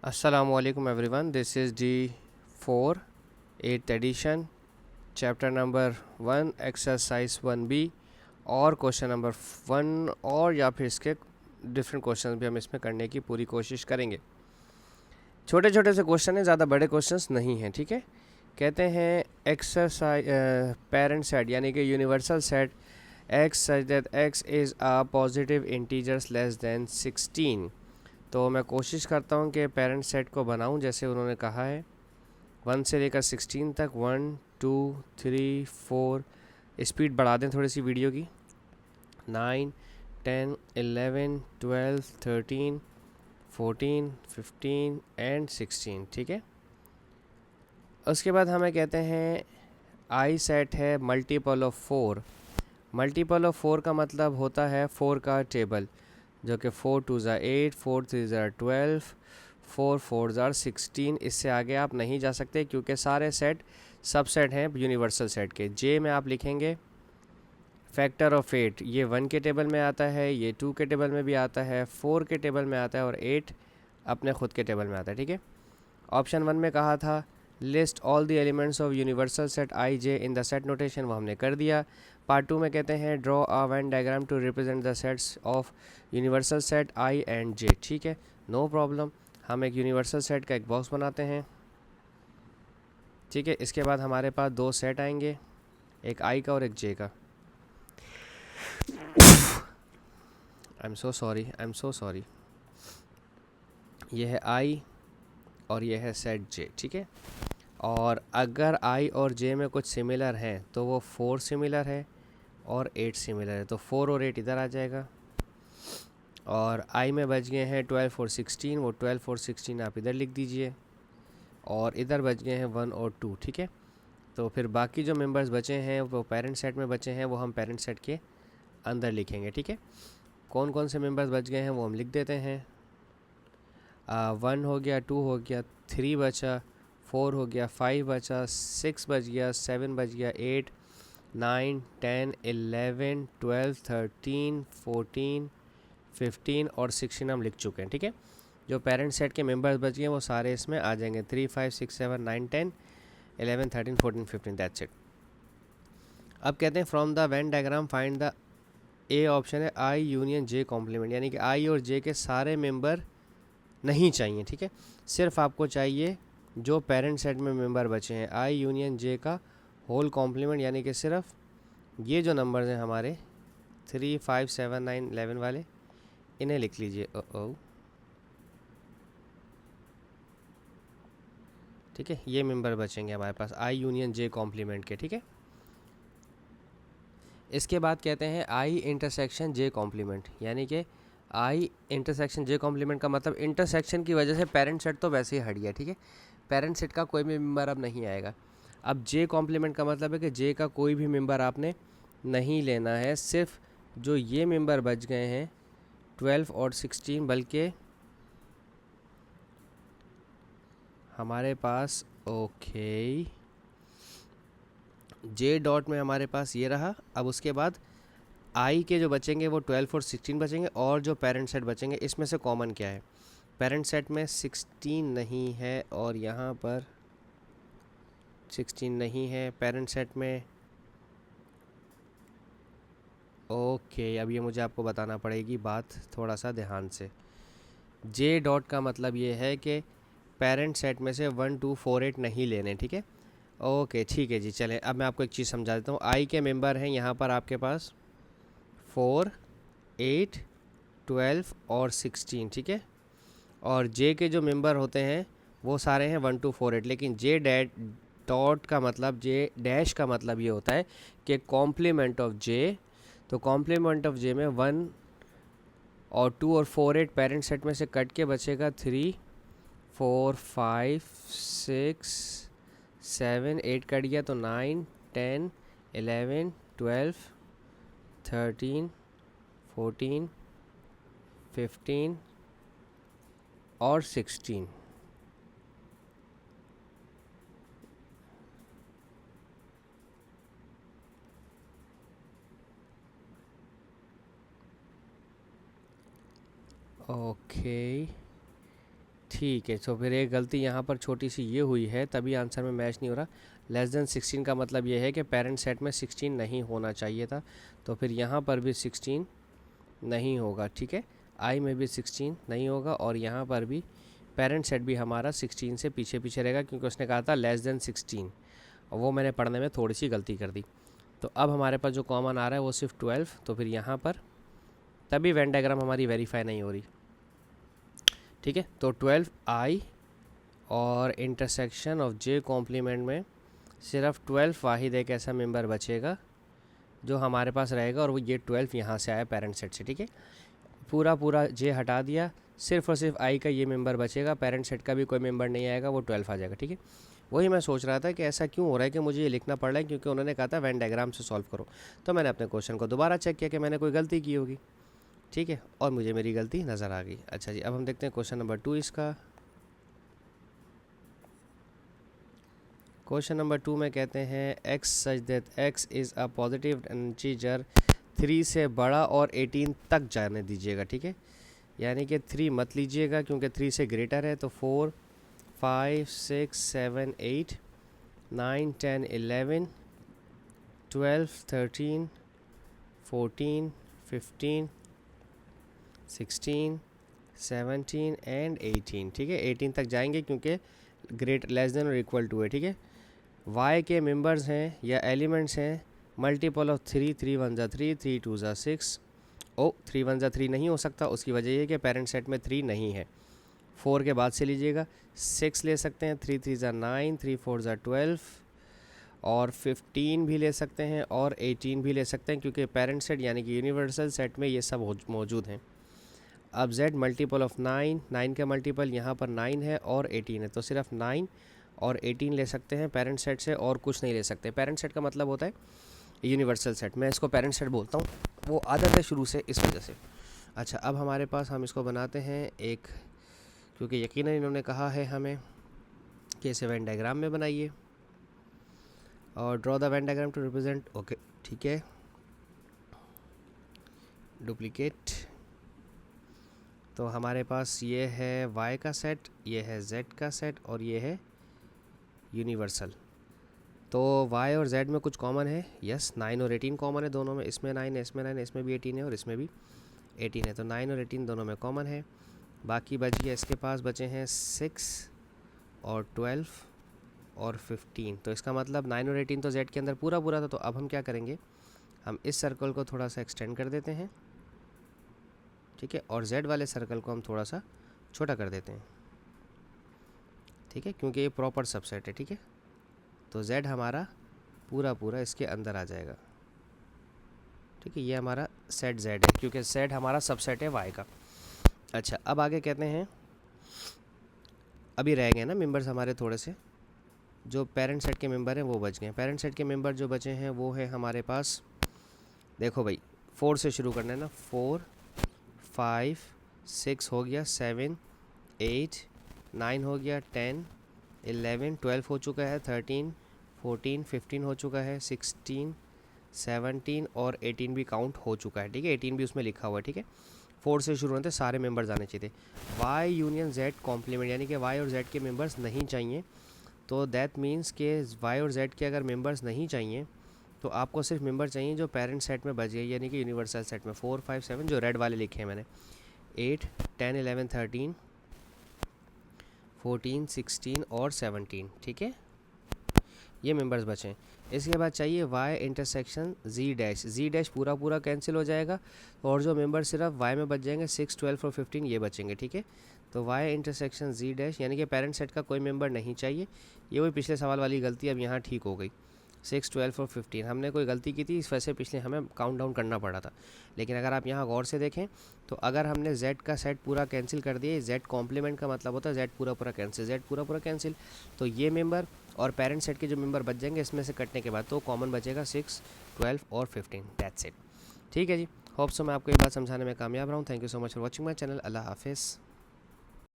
Assalamualaikum everyone. This is D4 8th edition, chapter number 1, exercise 1B और question number 1 और या फिर इसके डिफरेंट क्वेश्चन भी हम इसमें करने की पूरी कोशिश करेंगे। छोटे छोटे से क्वेश्चन हैं, ज़्यादा बड़े क्वेश्चंस नहीं हैं। ठीक है, कहते हैं एक्सरसाइज पेरेंट सेट यानी कि universal set x such that x is a positive integers less than 16। तो मैं कोशिश करता हूँ कि पेरेंट सेट को बनाऊँ जैसे उन्होंने कहा है, 1 से लेकर 16 तक। 1 2 3 4, स्पीड बढ़ा दें थोड़ी सी वीडियो की। 9 10 11 12 13 14 15 एंड 16। ठीक है, उसके बाद हमें कहते हैं आई सेट है मल्टीपल ऑफ 4। मल्टीपल ऑफ 4 का मतलब होता है 4 का टेबल, जो कि 4 2 ज़ा 8, 4 3 ज़ा 12, 4 4 ज़ा 16। इससे आगे आप नहीं जा सकते क्योंकि सारे सेट सबसेट हैं यूनिवर्सल सेट के। जे में आप लिखेंगे फैक्टर ऑफ 8, ये 1 के टेबल में आता है, ये 2 के टेबल में भी आता है, 4 के टेबल में आता है और 8 अपने खुद के टेबल में आता है। ठीक है, ऑप्शन 1 में कहा था list all the elements of universal set I J in the set notation, वो हमने कर दिया। पार्ट 2 में कहते हैं draw a Venn diagram to represent the sets of universal set I and J. ठीक है, नो प्रॉब्लम, हम एक यूनिवर्सल सेट का एक बॉक्स बनाते हैं। ठीक है, इसके बाद हमारे पास दो सेट आएंगे, एक आई का और एक जे का। I am so sorry, I am so sorry. ये है आई और ये है सेट जे। ठीक है, और अगर आई और जे में कुछ सिमिलर हैं तो वो 4 सिमिलर है और 8 सिमिलर है, तो 4 और 8 इधर आ जाएगा। और आई में बच गए हैं 12 और 16, वो 12 और 16 आप इधर लिख दीजिए, और इधर बच गए हैं 1 और 2। ठीक है, तो फिर बाकी जो मेंबर्स बचे हैं वो पेरेंट सेट में बचे हैं, वो हम पेरेंट सेट के अंदर लिखेंगे। ठीक है, कौन कौन से मेंबर्स बच गए हैं वो हम लिख देते हैं। 1 हो गया, 2 हो गया, 3 बचा, 4 हो गया, 5 बचा, 6 बच गया, 7 बच गया, 8 9 10 11 12 13 14 15 और 16 हम लिख चुके हैं। ठीक है, जो पेरेंट सेट के मेंबर्स बच गए वो सारे इसमें आ जाएंगे, 3 5 6 7 9 10 11 13 14 15, दैट्स इट। अब कहते हैं from the Venn diagram find the, A option है आई यूनियन जे कॉम्प्लीमेंट, यानी कि आई और जे के सारे मेंबर नहीं चाहिए। ठीक है, सिर्फ आपको चाहिए जो पेरेंट सेट में मेंबर बचे हैं, आई यूनियन जे का होल कॉम्प्लीमेंट, यानी कि सिर्फ ये जो नंबर्स हैं हमारे 3 5 7 9 11 वाले, इन्हें लिख लीजिए। ओ ठीक है, ये मेंबर बचेंगे हमारे पास आई यूनियन जे कॉम्प्लीमेंट के। ठीक है, इसके बाद कहते हैं आई इंटरसेक्शन जे कॉम्प्लीमेंट, यानी कि आई इंटरसेक्शन जे कॉम्प्लीमेंट का मतलब इंटरसेक्शन की वजह से पेरेंट सेट तो वैसे ही हट गया। ठीक है, पेरेंट सेट का कोई भी मेंबर अब नहीं आएगा। अब जे कॉम्प्लीमेंट का मतलब है कि जे का कोई भी मेंबर आपने नहीं लेना है, सिर्फ जो ये मेंबर बच गए हैं 12 और 16, बल्कि हमारे पास ओके जे डॉट में हमारे पास ये रहा। अब उसके बाद आई के जो बचेंगे वो 12 और 16 बचेंगे, और जो पेरेंट सेट बचेंगे इसमें से कॉमन क्या है, पेरेंट सेट में 16 नहीं है और यहाँ पर 16 नहीं है पेरेंट सेट में। ओके, अब ये मुझे आपको बताना पड़ेगी बात थोड़ा सा ध्यान से। जे डॉट का मतलब ये है कि पेरेंट सेट में से 1 2 4 8 नहीं लेने। ठीक है, ओके ठीक है जी। चलें, अब मैं आपको एक चीज़ समझा देता हूँ। आई के मेंबर हैं यहाँ पर आपके पास 4 8 12 और 16। ठीक है, और जे के जो मेंबर होते हैं वो सारे हैं 1 2 4 8, लेकिन जे डैट डॉट का मतलब, जे डैश का मतलब ये होता है कि कॉम्प्लीमेंट ऑफ जे। तो कॉम्प्लीमेंट ऑफ जे में 1 और 2 और 4 8 पेरेंट सेट में से कट के बचेगा 3 4 5 6 7 8 कट गया तो 9 10 11 12 13 14 15 और 16। ओके ठीक है, तो फिर एक गलती यहाँ पर छोटी सी ये हुई है, तभी आंसर में मैच नहीं हो रहा। लेस देन 16 का मतलब ये है कि पेरेंट सेट में 16 नहीं होना चाहिए था, तो फिर यहाँ पर भी 16 नहीं होगा। ठीक है, आई में भी 16 नहीं होगा, और यहाँ पर भी पेरेंट सेट भी हमारा 16 से पीछे पीछे रहेगा, क्योंकि उसने कहा था लेस देन 16, और वो मैंने पढ़ने में थोड़ी सी गलती कर दी। तो अब हमारे पास जो कॉमन आ रहा है वो सिर्फ 12, तो फिर यहाँ पर तभी वेन डायग्राम हमारी वेरीफाई नहीं हो रही। ठीक है, तो 12 आई और इंटरसेक्शन ऑफ जे कॉम्प्लीमेंट में सिर्फ 12 वाहिद एक ऐसा मेंबर बचेगा जो हमारे पास रहेगा, और वो ये 12 यहाँ से आया पेरेंट सेट से। ठीक है, पूरा जे हटा दिया, सिर्फ और सिर्फ आई का ये मेंबर बचेगा, पेरेंट सेट का भी कोई मेंबर नहीं आएगा, वो 12 आ जाएगा। ठीक है, वही मैं सोच रहा था कि ऐसा क्यों हो रहा है कि मुझे ये लिखना पड़ रहा है, क्योंकि उन्होंने कहा था वेन डायग्राम से सॉल्व करो। तो मैंने अपने क्वेश्चन को दोबारा चेक किया कि मैंने कोई गलती की होगी। ठीक है, और मुझे मेरी गलती नज़र आ गई। अच्छा जी, अब हम देखते हैं क्वेश्चन नंबर 2 इसका। क्वेश्चन नंबर 2 में कहते हैं x such that x is a positive integer 3 से बड़ा और 18 तक जाने दीजिएगा। ठीक है, यानी कि 3 मत लीजिएगा क्योंकि 3 से ग्रेटर है। तो 4 5 6 7 8 9 10 11 12 13 14 15 16 17 एंड 18। ठीक है, 18 तक जाएंगे क्योंकि ग्रेट लेस देन और इक्वल टू है। ठीक है, y के मेंबर्स हैं या एलिमेंट्स हैं मल्टीपल ऑफ 3, 3 1 ज़ा 3, 3 2 ज़ा 6। ओ 3 1 ज़ा 3 नहीं हो सकता, उसकी वजह ये कि पेरेंट सेट में 3 नहीं है। 4 के बाद से लीजिएगा, 6 ले सकते हैं, 3 3 ज़ा 9, 3 4 ज़ा 12, और 15 भी ले सकते हैं, और 18 भी ले सकते हैं, क्योंकि पेरेंट सेट यानी कि यूनिवर्सल सेट में ये सब मौजूद हैं। अब z मल्टीपल ऑफ 9, 9 का मल्टीपल यहाँ पर 9 है और 18 है, तो सिर्फ 9 और 18 ले सकते हैं पेरेंट सेट से, और कुछ नहीं ले सकते। पेरेंट सेट का मतलब होता है यूनिवर्सल सेट, मैं इसको पेरेंट सेट बोलता हूँ, वो आदत है शुरू से, इस वजह से। अच्छा, अब हमारे पास हम इसको बनाते हैं एक, क्योंकि यकीनन इन्होंने कहा है हमें कि इसे वेन डायग्राम में बनाइए, और draw the Venn diagram to represent. Okay, ठीक है, डुप्लीकेट। तो हमारे पास ये है y का सेट, ये है z का सेट, और ये है यूनिवर्सल। तो y और z में कुछ कॉमन है, यस, 9 और 18 कॉमन है दोनों में, इसमें 9 है, इसमें 9 है, इसमें भी 18 है, और इसमें भी 18 है। तो 9 और 18 दोनों में कॉमन है। बाकी बच गया, इसके पास बचे हैं 6 और 12 और 15। तो इसका मतलब 9 और 18 तो z के अंदर पूरा पूरा था। तो अब हम क्या करेंगे, हम इस सर्कल को थोड़ा सा एक्सटेंड कर देते हैं। ठीक है, और z वाले सर्कल को हम थोड़ा सा छोटा कर देते हैं। ठीक है, क्योंकि ये प्रॉपर सबसेट है। ठीक है, तो z हमारा पूरा पूरा इसके अंदर आ जाएगा। ठीक है, ये हमारा सेट z है, क्योंकि सेट हमारा सबसेट है y का। अच्छा, अब आगे कहते हैं, अभी रह गए ना मेंबर्स हमारे थोड़े से, जो पेरेंट सेट के मेंबर हैं वो बच गए। पेरेंट सेट के मेंबर जो बचे हैं वो है हमारे पास, देखो भाई, 4 से शुरू करना है ना, 4 5 6 हो गया, 7 8 9 हो गया, 10 11 12 हो चुका है, 13 14 15 हो चुका है, 16 17 और 18 भी काउंट हो चुका है। ठीक है, 18 भी उसमें लिखा हुआ है। ठीक है, 4 से शुरू होने थे, सारे मेंबर्स आने चाहिए थे। y यूनियन z कॉम्प्लीमेंट, यानी कि y और z के मेंबर्स नहीं चाहिए। तो दैट मीन्स के y और z के अगर मेंबर्स नहीं चाहिए तो आपको सिर्फ मेंबर चाहिए जो पेरेंट सेट में बच गए, यानी कि यूनिवर्सल सेट में 4 5 7 जो रेड वाले लिखे हैं मैंने, 8 10 11 13 14 16 और 17। ठीक है, ये मेंबर्स बचे। इसके बाद चाहिए y intersection z dash, z dash पूरा पूरा कैंसिल हो जाएगा, और जो मेंबर सिर्फ y में बच जाएंगे 6 12 और 15 ये बचेंगे। ठीक है, तो y इंटरसेक्शन z डैश, यानी कि पेरेंट सेट का कोई मेंबर नहीं चाहिए। ये वही पिछले सवाल वाली गलती अब यहाँ ठीक हो गई। 6 12 और 15 हमने कोई गलती की थी, इस वजह से पिछले हमें काउंट डाउन करना पड़ा था। लेकिन अगर आप यहाँ गौर से देखें तो अगर हमने z का सेट पूरा कैंसिल कर दिया, z कॉम्प्लीमेंट का मतलब होता है z पूरा पूरा कैंसिल, z पूरा पूरा कैंसिल, तो ये मेंबर और पेरेंट सेट के जो मेंबर बच जाएंगे इसमें से कटने के बाद, तो कॉमन बचेगा 6 12 और 15, दैट्स इट। ठीक है जी, होप सो मैं आपको ये बात समझाने में कामयाब रहा हूँ। Thank you so much for watching my channel. अल्लाह हाफिज़।